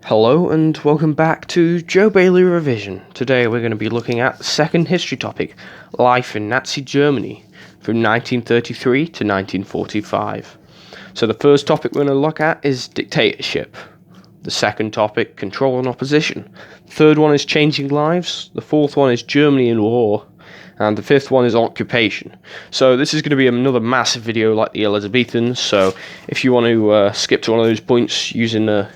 Hello and welcome back to Joe Bailey Revision. Today we're going to be looking at the second history topic, life in Nazi Germany from 1933 to 1945. So the first topic we're going to look at is dictatorship. The second topic, control and opposition. The third one is changing lives. The fourth one is Germany in war. And the fifth one is occupation. So this is going to be another massive video like the Elizabethans. So if you want to skip to one of those points using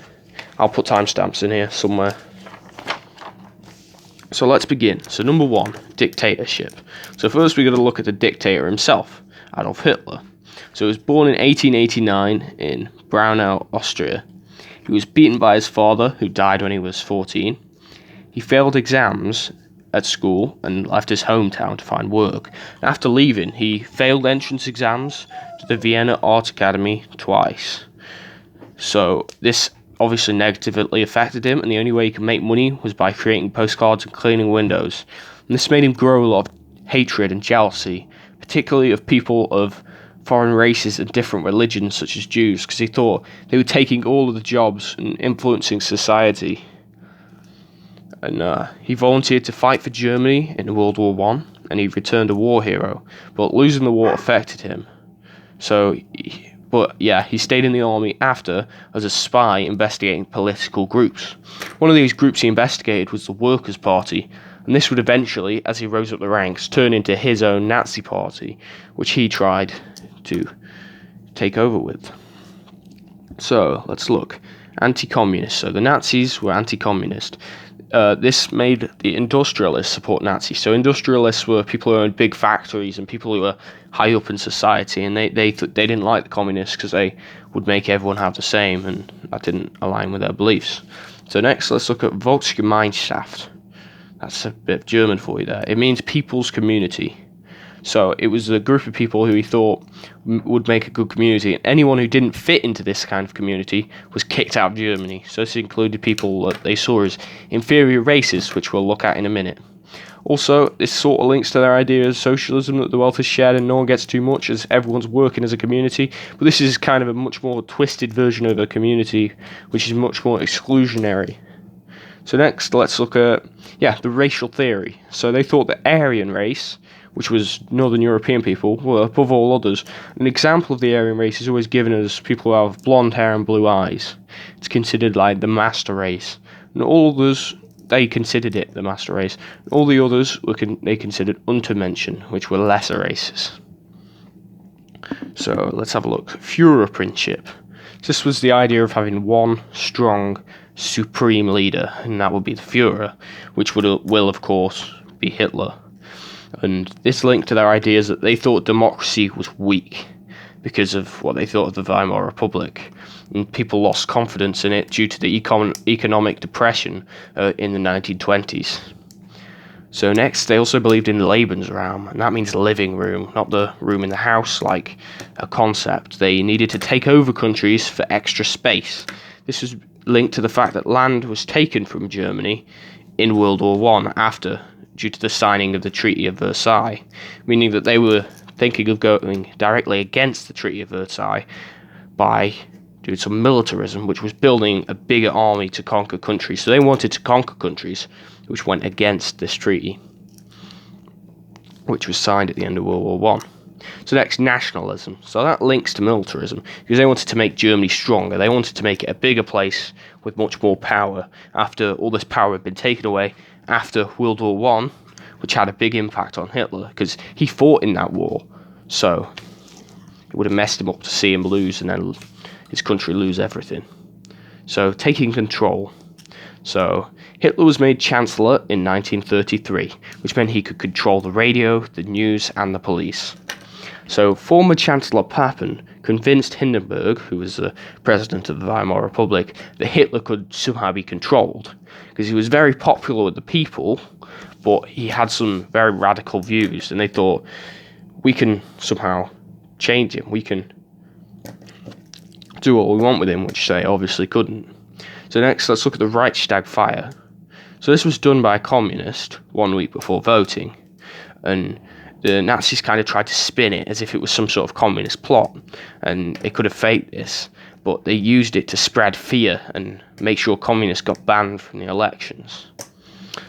I'll put timestamps in here somewhere. So let's begin. So number one, dictatorship. So first we're going to look at the dictator himself, Adolf Hitler. So he was born in 1889 in Braunau, Austria. He was beaten by his father, who died when he was 14. He failed exams at school and left his hometown to find work. After leaving, he failed entrance exams to the Vienna Art Academy twice. So this obviously negatively affected him, and the only way he could make money was by creating postcards and cleaning windows. And this made him grow a lot of hatred and jealousy, particularly of people of foreign races and different religions such as Jews, because he thought they were taking all of the jobs and influencing society. And he volunteered to fight for Germany in World War I, and he returned a war hero, but losing the war affected him. He stayed in the army after as a spy investigating political groups. One of these groups he investigated was the Workers' Party, and this would eventually, as he rose up the ranks, turn into his own Nazi party, which he tried to take over with. So, let's look. Anti-communist. So the Nazis were anti-communist. This made the industrialists support Nazis. So industrialists were people who owned big factories and people who were high up in society, and they didn't like the communists because they would make everyone have the same, and that didn't align with their beliefs. So next, let's look at Volksgemeinschaft. That's a bit of German for you there. It means people's community. So it was a group of people who he thought would make a good community, and anyone who didn't fit into this kind of community was kicked out of Germany. So this included people that they saw as inferior races, which we'll look at in a minute. Also, this sort of links to their idea of socialism, that the wealth is shared and no one gets too much as everyone's working as a community. But this is kind of a much more twisted version of a community, which is much more exclusionary. So next, let's look at, the racial theory. So they thought the Aryan race, which was Northern European people, were above all others. An example of the Aryan race is always given as people who have blonde hair and blue eyes. It's considered like the master race. And all others, they considered it the master race. All the others they considered Untermenschen, which were lesser races. So let's have a look. Führerprinzip. This was the idea of having one strong, supreme leader, and that would be the Führer, which will of course be Hitler. And this linked to their ideas that they thought democracy was weak because of what they thought of the Weimar Republic. And people lost confidence in it due to the economic depression in the 1920s. So next, they also believed in Lebensraum, and that means living room, not the room in the house like a concept. They needed to take over countries for extra space. This was linked to the fact that land was taken from Germany in World War I due to the signing of the Treaty of Versailles, meaning that they were thinking of going directly against the Treaty of Versailles by doing some militarism, which was building a bigger army to conquer countries. So they wanted to conquer countries, which went against this treaty, which was signed at the end of World War I. So next, nationalism. So that links to militarism, because they wanted to make Germany stronger. They wanted to make it a bigger place with much more power after all this power had been taken away after World War I, which had a big impact on Hitler, because he fought in that war. So it would have messed him up to see him lose and then his country lose everything. So taking control. So Hitler was made Chancellor in 1933, which meant he could control the radio, the news, and the police. So former Chancellor Papen convinced Hindenburg, who was the president of the Weimar Republic, that Hitler could somehow be controlled, because he was very popular with the people, but he had some very radical views, and they thought, we can somehow change him, we can do what we want with him, which they obviously couldn't. So next, let's look at the Reichstag fire. So this was done by a communist 1 week before voting, and the Nazis kind of tried to spin it as if it was some sort of communist plot, and they could have faked this, but they used it to spread fear and make sure communists got banned from the elections.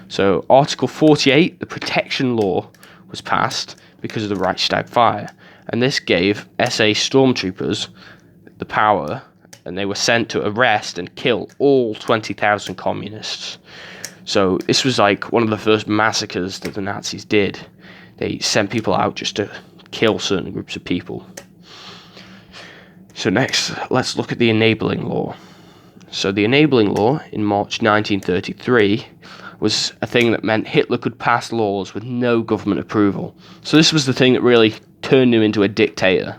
So Article 48, the protection law, was passed because of the Reichstag fire, and this gave SA stormtroopers the power, and they were sent to arrest and kill all 20,000 communists. So this was like one of the first massacres that the Nazis did. They sent people out just to kill certain groups of people. So next, let's look at the enabling law. So the enabling law in March 1933 was a thing that meant Hitler could pass laws with no government approval. So this was the thing that really turned him into a dictator.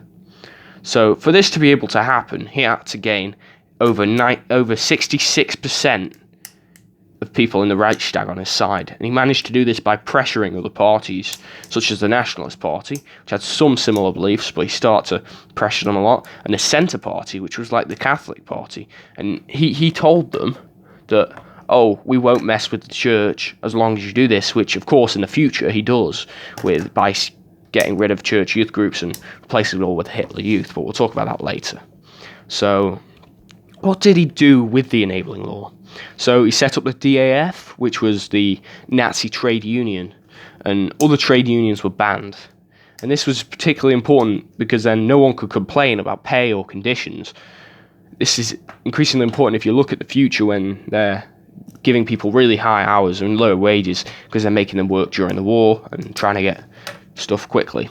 So for this to be able to happen, he had to gain over 66% of people in the Reichstag on his side, and he managed to do this by pressuring other parties, such as the Nationalist Party, which had some similar beliefs, but he started to pressure them a lot, and the Centre Party, which was like the Catholic Party, and he told them that, oh, we won't mess with the church as long as you do this, which of course in the future he does by getting rid of church youth groups and replacing it all with Hitler Youth, but we'll talk about that later. So what did he do with the enabling law? So he set up the DAF, which was the Nazi trade union, and other trade unions were banned. And this was particularly important because then no one could complain about pay or conditions. This is increasingly important if you look at the future when they're giving people really high hours and low wages because they're making them work during the war and trying to get stuff quickly.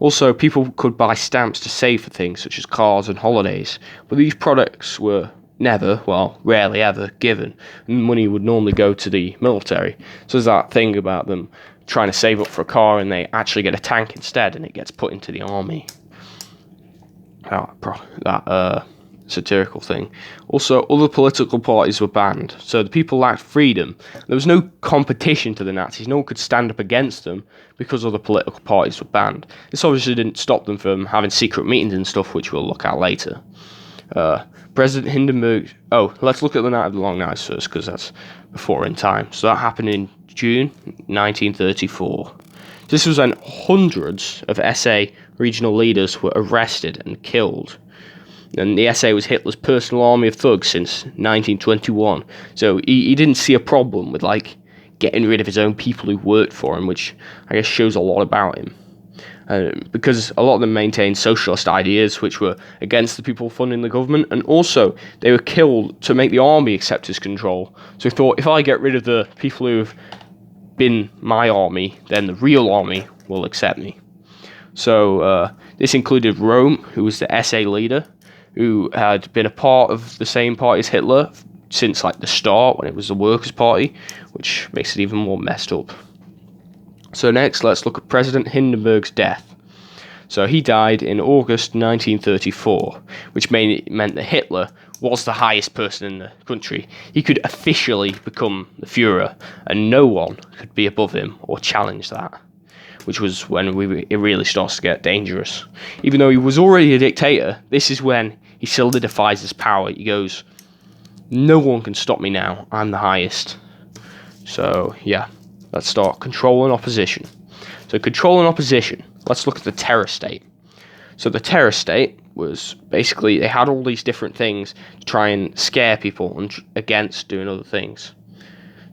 Also, people could buy stamps to save for things such as cars and holidays, but these products were rarely ever given, and money would normally go to the military. So there's that thing about them trying to save up for a car and they actually get a tank instead and it gets put into the army. That satirical thing. Also, other political parties were banned, so the people lacked freedom. There was no competition to the Nazis, no one could stand up against them because other political parties were banned. This obviously didn't stop them from having secret meetings and stuff, which we'll look at later. President Hindenburg... Oh, let's look at the Night of the Long Knives first, because that's before in time. So that happened in June 1934. This was when hundreds of SA regional leaders were arrested and killed. And the SA was Hitler's personal army of thugs since 1921. So he didn't see a problem with, getting rid of his own people who worked for him, which I guess shows a lot about him. Because a lot of them maintained socialist ideas which were against the people funding the government, and also they were killed to make the army accept his control. So he thought, if I get rid of the people who've been my army, then the real army will accept me. So this included Rome, who was the SA leader, who had been a part of the same party as Hitler since the start, when it was the Workers' Party, which makes it even more messed up. So next, let's look at President Hindenburg's death. So he died in August 1934, which meant that Hitler was the highest person in the country. He could officially become the Führer, and no one could be above him or challenge that, which was when it really starts to get dangerous. Even though he was already a dictator, this is when he solidifies his power. He goes, no one can stop me now, I'm the highest. So yeah. Let's start control and opposition. So control and opposition. Let's look at the terror state. So the terror state was basically, they had all these different things to try and scare people against doing other things.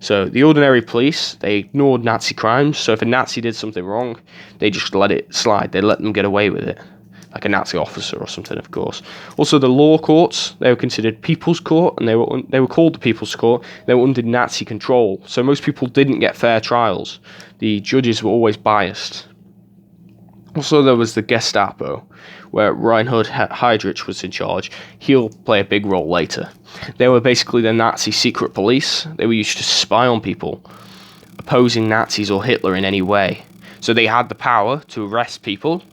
So the ordinary police, they ignored Nazi crimes. So if a Nazi did something wrong, they just let it slide. They let them get away with it. Like a Nazi officer or something, of course. Also, the law courts, they were considered People's Court, and they were called the People's Court. They were under Nazi control, so most people didn't get fair trials. The judges were always biased. Also, there was the Gestapo, where Reinhard Heydrich was in charge. He'll play a big role later. They were basically the Nazi secret police. They were used to spy on people opposing Nazis or Hitler in any way. So they had the power to arrest people,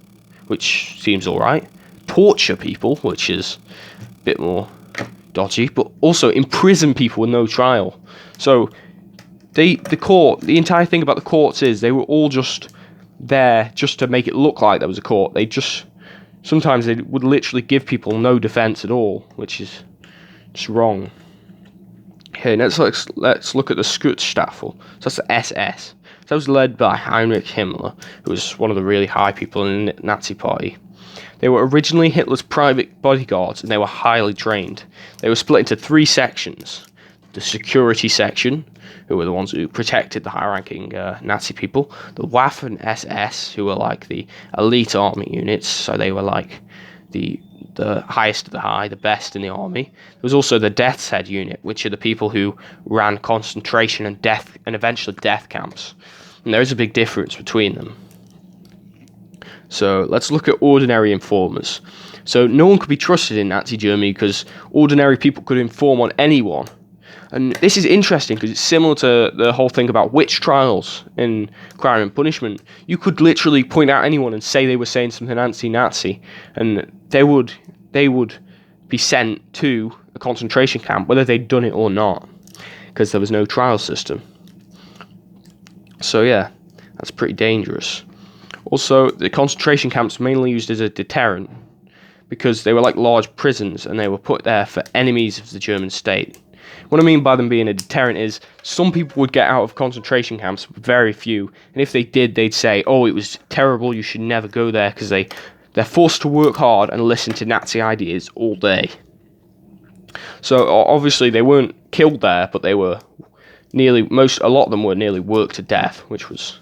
which seems alright, torture people, which is a bit more dodgy, but also imprison people with no trial. So the entire thing about the courts is they were all just there just to make it look like there was a court. Sometimes they would literally give people no defence at all, which is just wrong. Okay, let's look at the Schutzstaffel. So that's the SS. So that was led by Heinrich Himmler, who was one of the really high people in the Nazi Party. They were originally Hitler's private bodyguards, and they were highly trained. They were split into 3 sections. The security section, who were the ones who protected the high-ranking Nazi people. The Waffen SS, who were like the elite army units, so they were like the highest of the high, the best in the army. There was also the Death's Head unit, which are the people who ran concentration and death and eventually death camps. And there is a big difference between them. So let's look at ordinary informers. So no one could be trusted in Nazi Germany because ordinary people could inform on anyone. And this is interesting because it's similar to the whole thing about witch trials in Crime and Punishment. You could literally point out anyone and say they were saying something anti-Nazi, and they would be sent to a concentration camp, whether they'd done it or not, because there was no trial system. So yeah, that's pretty dangerous. Also, the concentration camps were mainly used as a deterrent because they were like large prisons and they were put there for enemies of the German state. What I mean by them being a deterrent is some people would get out of concentration camps, but very few. And if they did, they'd say, oh, it was terrible, you should never go there, because they're forced to work hard and listen to Nazi ideas all day. So obviously they weren't killed there, but they were a lot of them were nearly worked to death, which was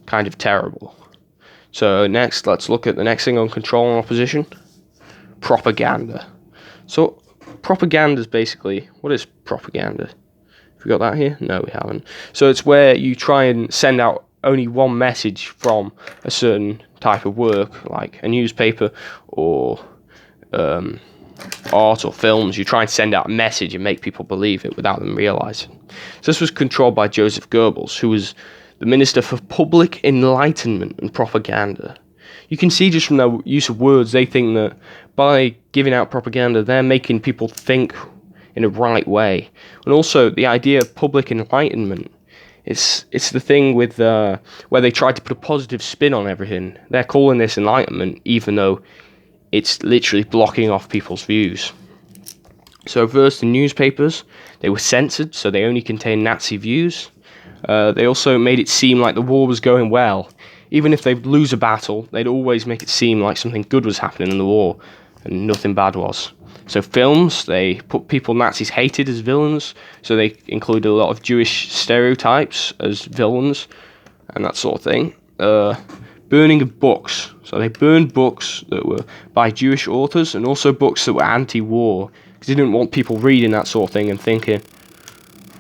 kind of terrible. So next, let's look at the next thing on control and opposition. Propaganda. So propaganda is basically, what is propaganda? Have we got that here? No, we haven't. So it's where you try and send out only one message from a certain type of work, like a newspaper or art or films. You try and send out a message and make people believe it without them realizing. So this was controlled by Joseph Goebbels, who was the Minister for Public Enlightenment and Propaganda. You can see just from their use of words, they think that by giving out propaganda, they're making people think in a right way. And also, the idea of public enlightenment, it's the thing with where they try to put a positive spin on everything. They're calling this enlightenment, even though it's literally blocking off people's views. So first, the newspapers, they were censored, so they only contained Nazi views. They also made it seem like the war was going well. Even if they'd lose a battle, they'd always make it seem like something good was happening in the war, and nothing bad was. So films, they put people Nazis hated as villains, so they included a lot of Jewish stereotypes as villains, and that sort of thing. Burning of books. So they burned books that were by Jewish authors, and also books that were anti-war, because they didn't want people reading that sort of thing and thinking,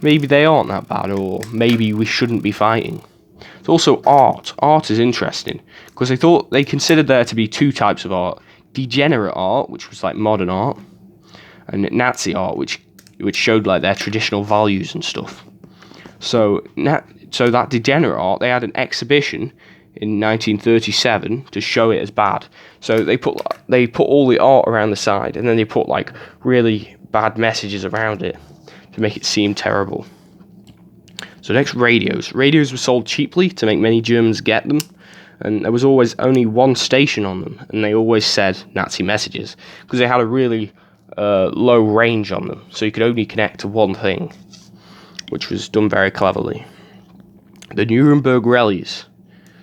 maybe they aren't that bad, or maybe we shouldn't be fighting. It's also art. Art is interesting, because they considered there to be 2 types of art. Degenerate art, which was like modern art, and Nazi art, which showed like their traditional values and stuff. So that degenerate art, they had an exhibition in 1937 to show it as bad. So they put all the art around the side, and then they put like really bad messages around it to make it seem terrible. So next, radios. Radios were sold cheaply to make many Germans get them, and there was always only one station on them, and they always said Nazi messages, because they had a really low range on them, so you could only connect to one thing, which was done very cleverly. The Nuremberg rallies,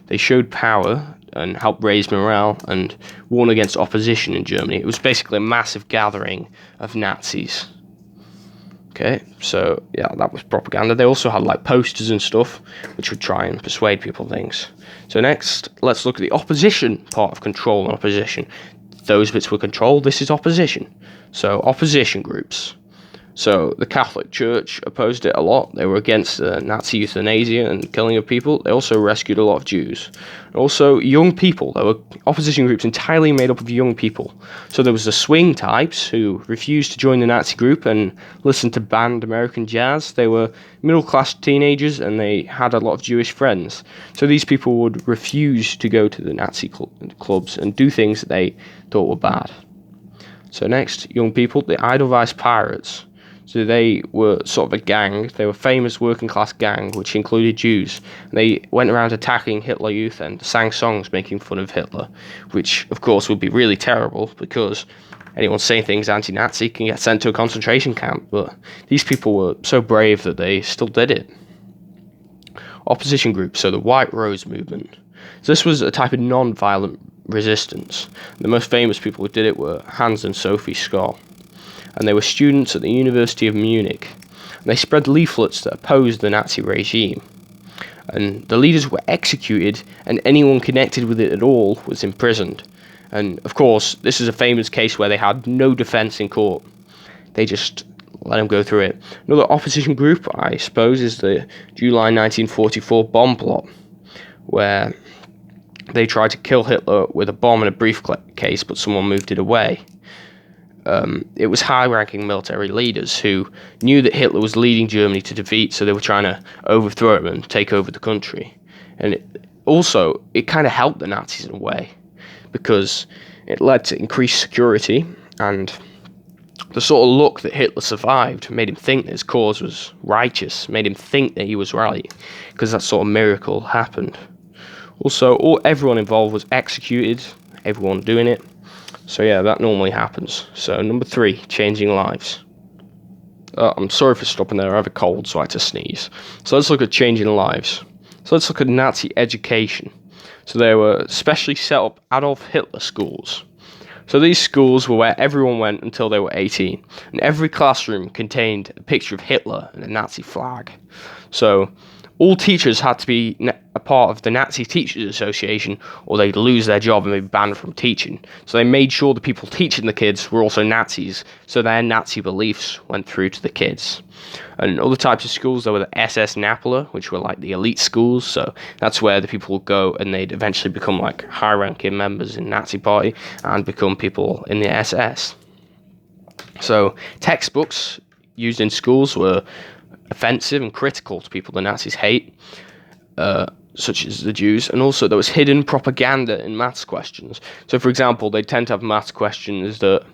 they showed power and helped raise morale and warn against opposition in Germany. It was basically a massive gathering of Nazis. Okay, so yeah, that was propaganda. They also had like posters and stuff, which would try and persuade people things. So next, let's look at the opposition part of control and opposition. Those bits were controlled, this is opposition. So opposition groups. So the Catholic Church opposed it a lot. They were against Nazi euthanasia and killing of people. They also rescued a lot of Jews. Also, young people. There were opposition groups entirely made up of young people. So there was the swing types who refused to join the Nazi group and listened to banned American jazz. They were middle-class teenagers and they had a lot of Jewish friends. So these people would refuse to go to the Nazi clubs and do things that they thought were bad. So next, young people, the Edelweiss Pirates. So they were sort of a gang. They were a famous working class gang, which included Jews. And they went around attacking Hitler Youth and sang songs making fun of Hitler, which of course would be really terrible because anyone saying things anti-Nazi can get sent to a concentration camp. But these people were so brave that they still did it. opposition groups, so the White Rose movement. So this was a type of non-violent resistance. The most famous people who did it were Hans and Sophie Scholl, and they were students at the University of Munich. And they spread leaflets that opposed the Nazi regime, and the leaders were executed, and anyone connected with it at all was imprisoned. And of course, this is a famous case where they had no defense in court. They just let him go through it. Another opposition group, I suppose, is the July 1944 bomb plot, where they tried to kill Hitler with a bomb in a briefcase, but someone moved it away. It was high-ranking military leaders who knew that Hitler was leading Germany to defeat, so they were trying to overthrow him and take over the country. And it kind of helped the Nazis in a way, because it led to increased security, and the sort of look that Hitler survived made him think that his cause was righteous, made him think that he was right, because that sort of miracle happened. Also, everyone involved was executed, everyone doing it. So yeah, that normally happens. So number 3, changing lives. I'm sorry for stopping there, I have a cold, so I had to sneeze. So let's look at changing lives. So let's look at Nazi education. So they were specially set up Adolf Hitler schools. So these schools were where everyone went until they were 18, and every classroom contained a picture of Hitler and a Nazi flag. So all teachers had to be a part of the Nazi Teachers Association, or they'd lose their job and be banned from teaching. So they made sure the people teaching the kids were also Nazis, so their Nazi beliefs went through to the kids. And other types of schools, there were the SS Napola, which were like the elite schools, so that's where the people would go and they'd eventually become like high-ranking members in Nazi Party and become people in the SS. So textbooks used in schools were offensive and critical to people the Nazis hate, such as the Jews, and also there was hidden propaganda in maths questions. So for example, they tend to have maths questions that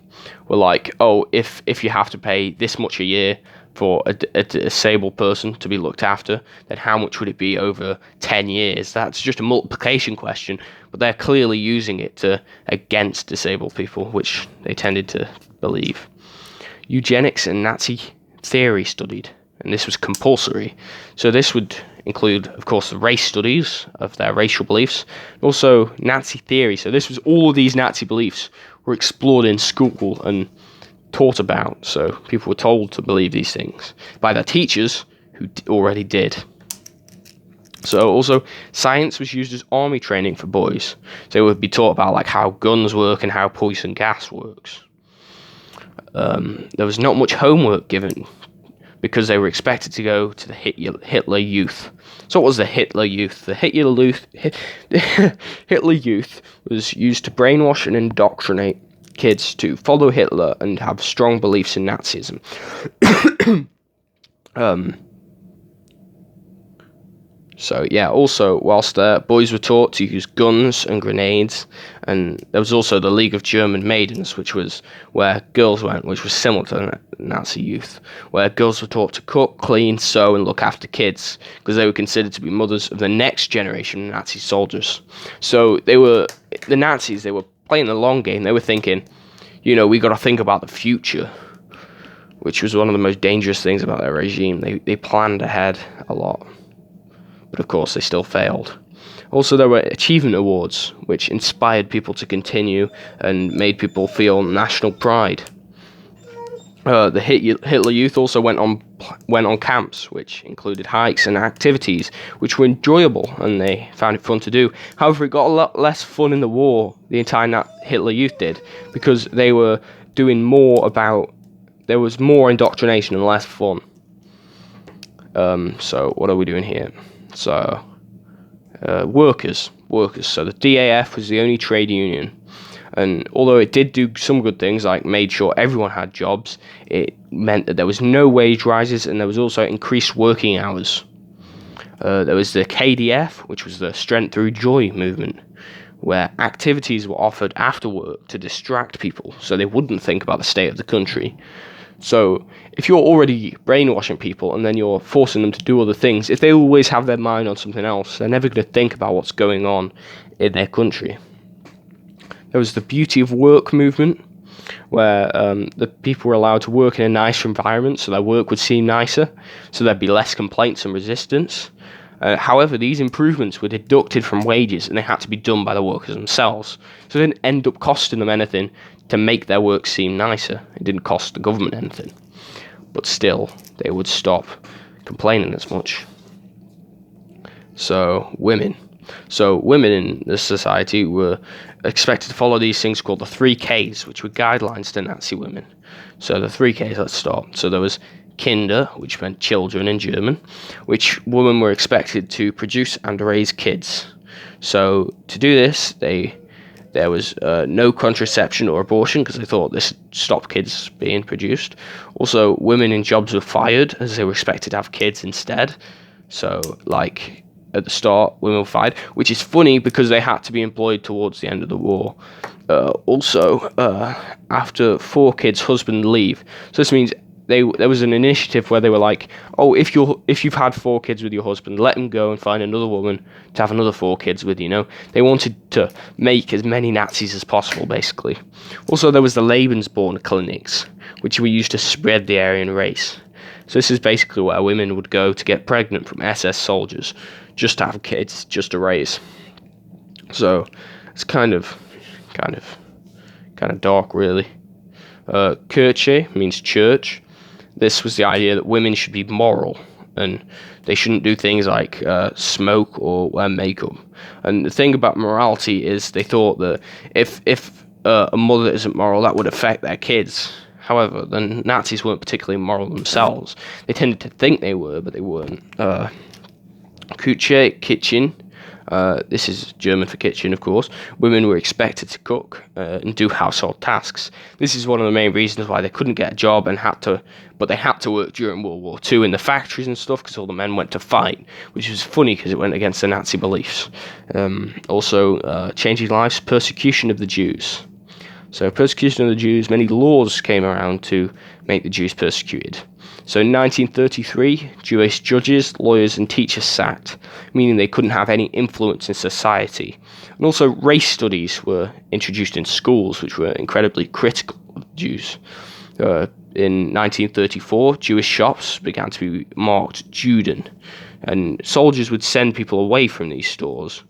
were like, oh, if you have to pay this much a year for a disabled person to be looked after, then how much would it be over 10 years? That's just a multiplication question, but they're clearly using it against disabled people, which they tended to believe. Eugenics and Nazi theory studied, and this was compulsory. So this would include, of course, the race studies of their racial beliefs, also Nazi theory. So this was all of these Nazi beliefs were explored in school and taught about. So people were told to believe these things by their teachers who already did. So also science was used as army training for boys. So they would be taught about like how guns work and how poison gas works. There was not much homework given, because they were expected to go to the Hitler Youth. So what was the Hitler Youth? The Hitler Youth was used to brainwash and indoctrinate kids to follow Hitler and have strong beliefs in Nazism. So yeah, also whilst there, boys were taught to use guns and grenades, and there was also the League of German Maidens, which was where girls went, which was similar to the Nazi Youth, where girls were taught to cook, clean, sew, and look after kids, because they were considered to be mothers of the next generation of Nazi soldiers. So the Nazis, they were playing the long game. They were thinking, we got to think about the future, which was one of the most dangerous things about their regime. They planned ahead a lot. But of course, they still failed. Also, there were achievement awards, which inspired people to continue and made people feel national pride. The Hitler Youth also went on camps, which included hikes and activities, which were enjoyable, and they found it fun to do. However, it got a lot less fun in the war, the entire Hitler Youth did, because they were doing there was more indoctrination and less fun. So what are we doing here? So, workers. So the DAF was the only trade union, and although it did do some good things, like made sure everyone had jobs, it meant that there was no wage rises, and there was also increased working hours. There was the KDF, which was the Strength Through Joy movement, where activities were offered after work to distract people, so they wouldn't think about the state of the country. So if you're already brainwashing people and then you're forcing them to do other things, if they always have their mind on something else, they're never going to think about what's going on in their country. There was the Beauty of Work movement, where the people were allowed to work in a nicer environment, so their work would seem nicer, so there'd be less complaints and resistance. However, these improvements were deducted from wages and they had to be done by the workers themselves. So it didn't end up costing them anything to make their work seem nicer. It didn't cost the government anything. But still, they would stop complaining as much. So women in this society were expected to follow these things called the 3Ks, which were guidelines to Nazi women. So the 3Ks, let's start. So there was Kinder, which meant children in German, which women were expected to produce and raise kids. So to do this, there was no contraception or abortion because they thought this would stop kids being produced. Also, women in jobs were fired as they were expected to have kids instead. So, like, at the start, women were fired, which is funny because they had to be employed towards the end of the war. After 4 kids, husband leave. So this means there was an initiative where they were like, oh, if you've had 4 kids with your husband, let him go and find another woman to have another 4 kids with, you know. They wanted to make as many Nazis as possible, basically. Also, there was the Lebensborn clinics, which were used to spread the Aryan race. So this is basically where women would go to get pregnant from SS soldiers, just to have kids, just to raise. So it's kind of dark, really. Kirche means church. This was the idea that women should be moral and they shouldn't do things like smoke or wear makeup. And the thing about morality is they thought that if a mother isn't moral, that would affect their kids. However, the Nazis weren't particularly moral themselves. They tended to think they were, but they weren't. Küche, kitchen. This is German for kitchen, of course. Women were expected to cook and do household tasks. This is one of the main reasons why they couldn't get a job but they had to work during World War II in the factories and stuff because all the men went to fight, which was funny because it went against the Nazi beliefs. Also, changing lives, persecution of the Jews. So persecution of the Jews, many laws came around to make the Jews persecuted. So in 1933, Jewish judges, lawyers and teachers sacked, meaning they couldn't have any influence in society. And also race studies were introduced in schools, which were incredibly critical of Jews. In 1934, Jewish shops began to be marked Juden, and soldiers would send people away from these stores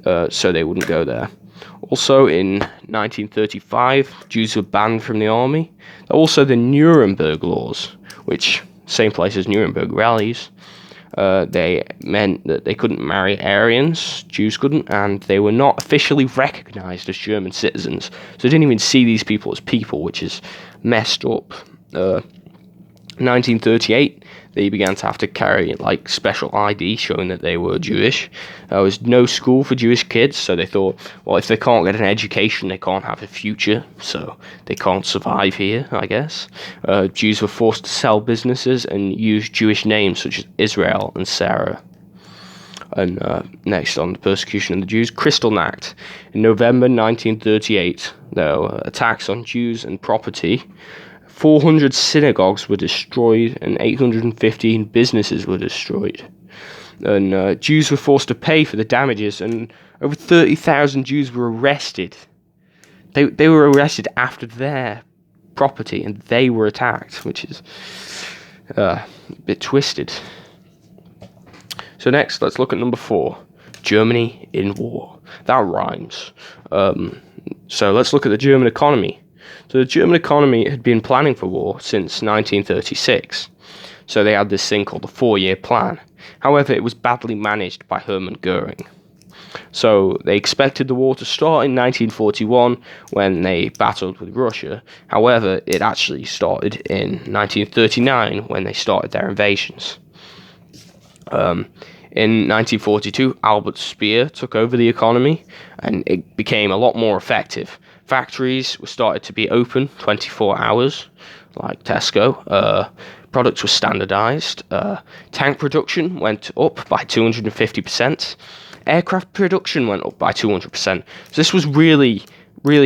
so they wouldn't go there. Also, in 1935, Jews were banned from the army. Also, the Nuremberg laws, which, same place as Nuremberg rallies, they meant that they couldn't marry Aryans, Jews couldn't, and they were not officially recognized as German citizens. So they didn't even see these people as people, which is messed up. 1938, they began to have to carry like special ID showing that they were Jewish. There was no school for Jewish kids, so they thought, well, if they can't get an education, they can't have a future, so they can't survive here, I guess. Jews were forced to sell businesses and use Jewish names such as Israel and Sarah. And next on the persecution of the Jews, Kristallnacht. In November 1938, there were attacks on Jews and property. 400 synagogues were destroyed and 815 businesses were destroyed. And Jews were forced to pay for the damages, and over 30,000 Jews were arrested. They were arrested after their property and they were attacked, which is a bit twisted. So next, let's look at number 4, Germany in war. That rhymes. So let's look at the German economy. So the German economy had been planning for war since 1936. So they had this thing called the 4-year plan. However, it was badly managed by Hermann Goering. So they expected the war to start in 1941 when they battled with Russia. However, it actually started in 1939 when they started their invasions. In 1942, Albert Speer took over the economy and it became a lot more effective. Factories were started to be open 24 hours, like Tesco. Products were standardized. Tank production went up by 250%. Aircraft production went up by 200%. So this was really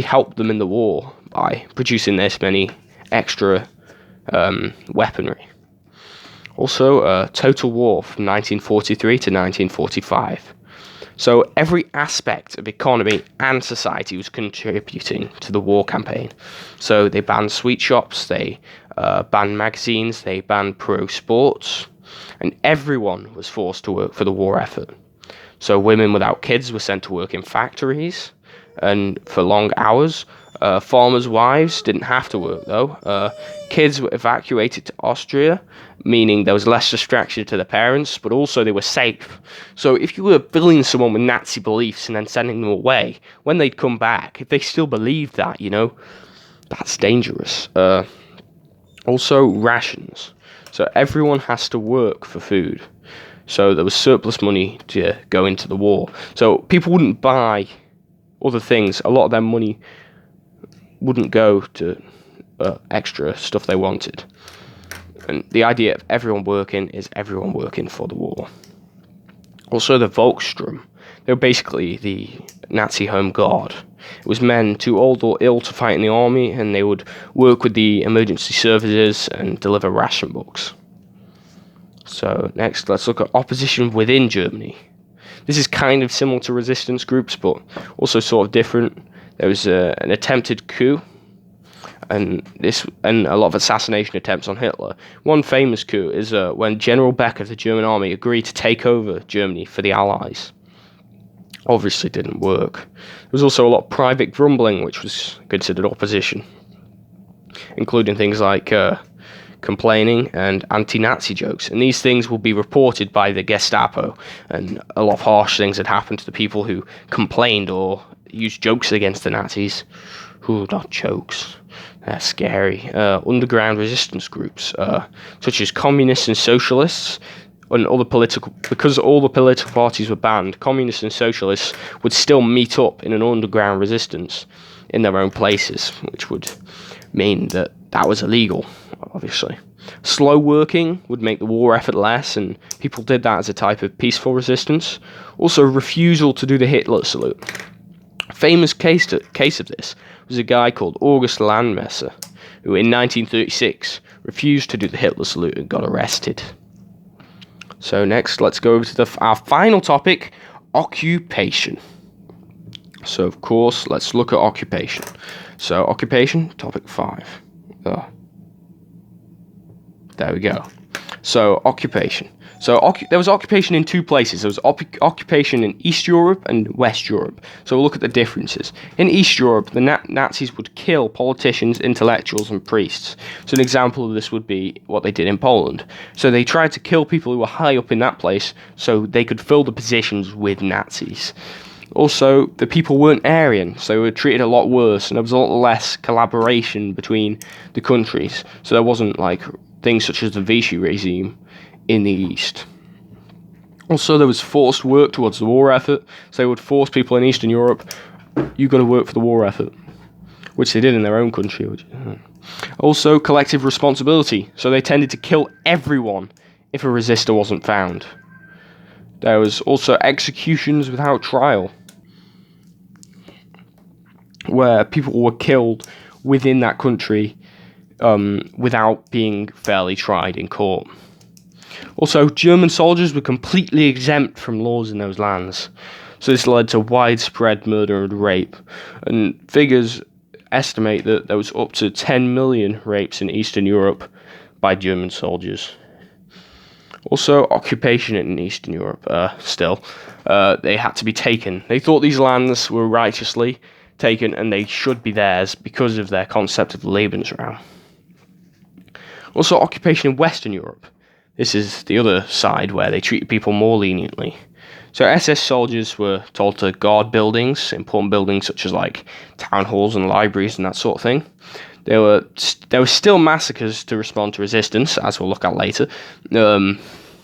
helped them in the war by producing this many extra weaponry. Also, total war from 1943 to 1945. So every aspect of economy and society was contributing to the war campaign. So they banned sweet shops, they banned magazines, they banned pro sports, and everyone was forced to work for the war effort. So women without kids were sent to work in factories and for long hours. Farmers' wives didn't have to work though. Kids were evacuated to Austria, meaning there was less distraction to the parents, but also they were safe. So if you were filling someone with Nazi beliefs and then sending them away, when they'd come back, if they still believed that, that's dangerous. Also, rations. So everyone has to work for food. So there was surplus money to go into the war. So people wouldn't buy other things. A lot of their money wouldn't go to extra stuff they wanted. And the idea of everyone working is everyone working for the war. Also, the Volkssturm. They were basically the Nazi home guard. It was men too old or ill to fight in the army, and they would work with the emergency services and deliver ration books. So next, let's look at opposition within Germany. This is kind of similar to resistance groups, but also sort of different. There was an attempted coup, and a lot of assassination attempts on Hitler. One famous coup is when General Beck of the German army agreed to take over Germany for the Allies. Obviously didn't work. There was also a lot of private grumbling, which was considered opposition, including things like complaining and anti-Nazi jokes, and these things will be reported by the Gestapo, and a lot of harsh things had happened to the people who complained or used jokes against the Nazis. Ooh, not jokes. They're scary. Underground resistance groups, such as communists and socialists, and because all the political parties were banned, communists and socialists would still meet up in an underground resistance in their own places, which would mean that was illegal, obviously. Slow working would make the war effort less, and people did that as a type of peaceful resistance. Also, refusal to do the Hitler salute. A famous case of this was a guy called August Landmesser, who in 1936 refused to do the Hitler salute and got arrested. So next, let's go over to our final topic, occupation. So, of course, let's look at occupation. So, occupation, topic 5. There we go. So, occupation. So, there was occupation in two places. There was occupation in East Europe and West Europe. So, we'll look at the differences. In East Europe, the Nazis would kill politicians, intellectuals, and priests. So, an example of this would be what they did in Poland. So, they tried to kill people who were high up in that place so they could fill the positions with Nazis. Also, the people weren't Aryan, so they were treated a lot worse, and there was a lot less collaboration between the countries. So there wasn't like things such as the Vichy regime in the East. Also, there was forced work towards the war effort, so they would force people in Eastern Europe, you've got to work for the war effort, which they did in their own country. Also, collective responsibility, so they tended to kill everyone if a resistor wasn't found. There was also executions without trial, where people were killed within that country without being fairly tried in court. Also, German soldiers were completely exempt from laws in those lands, so this led to widespread murder and rape, and figures estimate that there was up to 10 million rapes in Eastern Europe by German soldiers. Also, occupation in Eastern Europe, they had to be taken. They thought these lands were righteously taken and they should be theirs because of their concept of Lebensraum. Also, occupation in Western Europe. This is the other side where they treated people more leniently. So SS soldiers were told to guard buildings, important buildings such as like town halls and libraries and that sort of thing. There were still massacres to respond to resistance, as we'll look at later.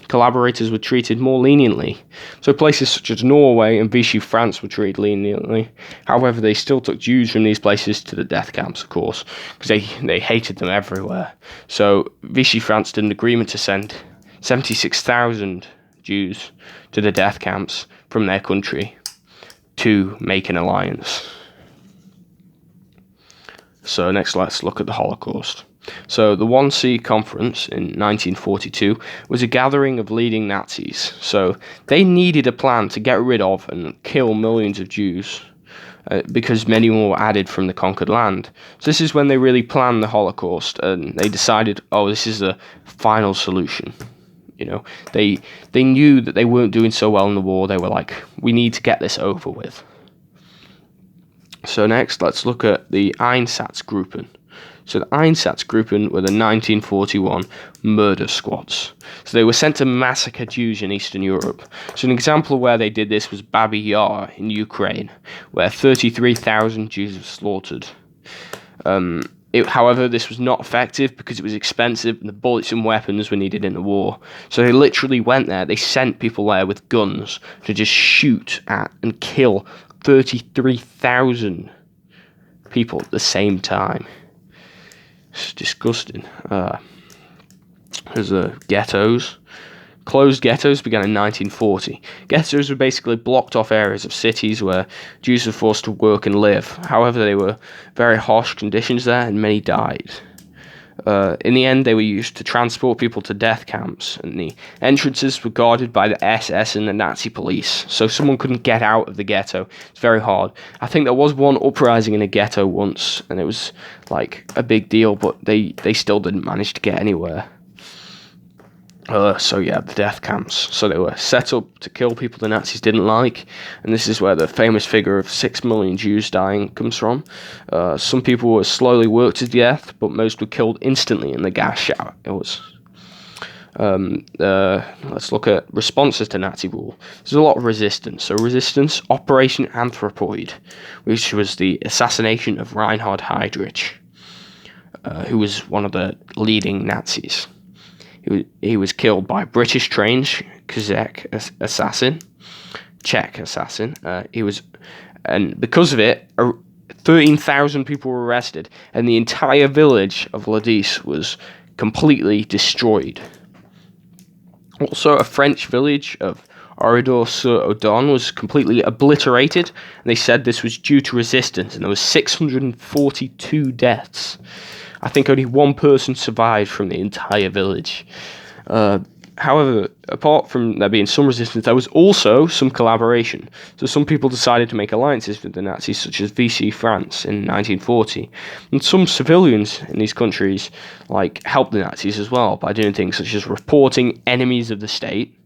Collaborators were treated more leniently. So places such as Norway and Vichy France were treated leniently. However, they still took Jews from these places to the death camps, of course, because they hated them everywhere. So Vichy France did an agreement to send 76,000 Jews to the death camps from their country to make an alliance. So next, let's look at the Holocaust. So the 1C conference in 1942 was a gathering of leading Nazis. So they needed a plan to get rid of and kill millions of Jews because many more were added from the conquered land. So this is when they really planned the Holocaust, and they decided, this is the final solution. You know, they knew that they weren't doing so well in the war. They were like, we need to get this over with. So next, let's look at the Einsatzgruppen. So the Einsatzgruppen were the 1941 murder squads. So they were sent to massacre Jews in Eastern Europe. So an example of where they did this was Babi Yar in Ukraine, where 33,000 Jews were slaughtered. However, this was not effective because it was expensive and the bullets and weapons were needed in the war. So they literally went there, they sent people there with guns to just shoot at and kill 33,000 people at the same time. It's disgusting. There's ghettos. Closed ghettos began in 1940. Ghettos were basically blocked off areas of cities where Jews were forced to work and live. However, they were very harsh conditions there and many died. In the end, they were used to transport people to death camps, and the entrances were guarded by the SS and the Nazi police, so someone couldn't get out of the ghetto. It's very hard. I think there was one uprising in a ghetto once, and it was like a big deal, but they still didn't manage to get anywhere. So yeah, the death camps. So they were set up to kill people the Nazis didn't like, and this is where the famous figure of 6 million Jews dying comes from. Some people were slowly worked to death, but most were killed instantly in the gas shower. It was. Let's look at responses to Nazi rule. There's a lot of resistance. So resistance, Operation Anthropoid, which was the assassination of Reinhard Heydrich, who was one of the leading Nazis. He was killed by British trained Czech assassin. And because of it, 13,000 people were arrested, and the entire village of Ladice was completely destroyed. Also, a French village of Oradour-sur-Odon was completely obliterated, and they said this was due to resistance, and there was 642 deaths. I think only one person survived from the entire village. However, apart from there being some resistance, there was also some collaboration. So some people decided to make alliances with the Nazis, such as Vichy France in 1940. And some civilians in these countries helped the Nazis as well by doing things such as reporting enemies of the state,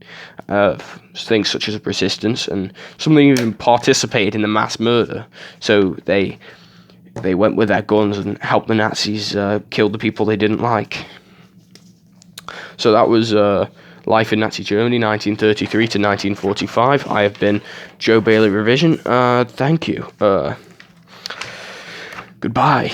things such as resistance, and some of them even participated in the mass murder. So they went with their guns and helped the Nazis kill the people they didn't like. So that was Life in Nazi Germany, 1933 to 1945. I have been Joe Bailey Revision. Thank you. Goodbye.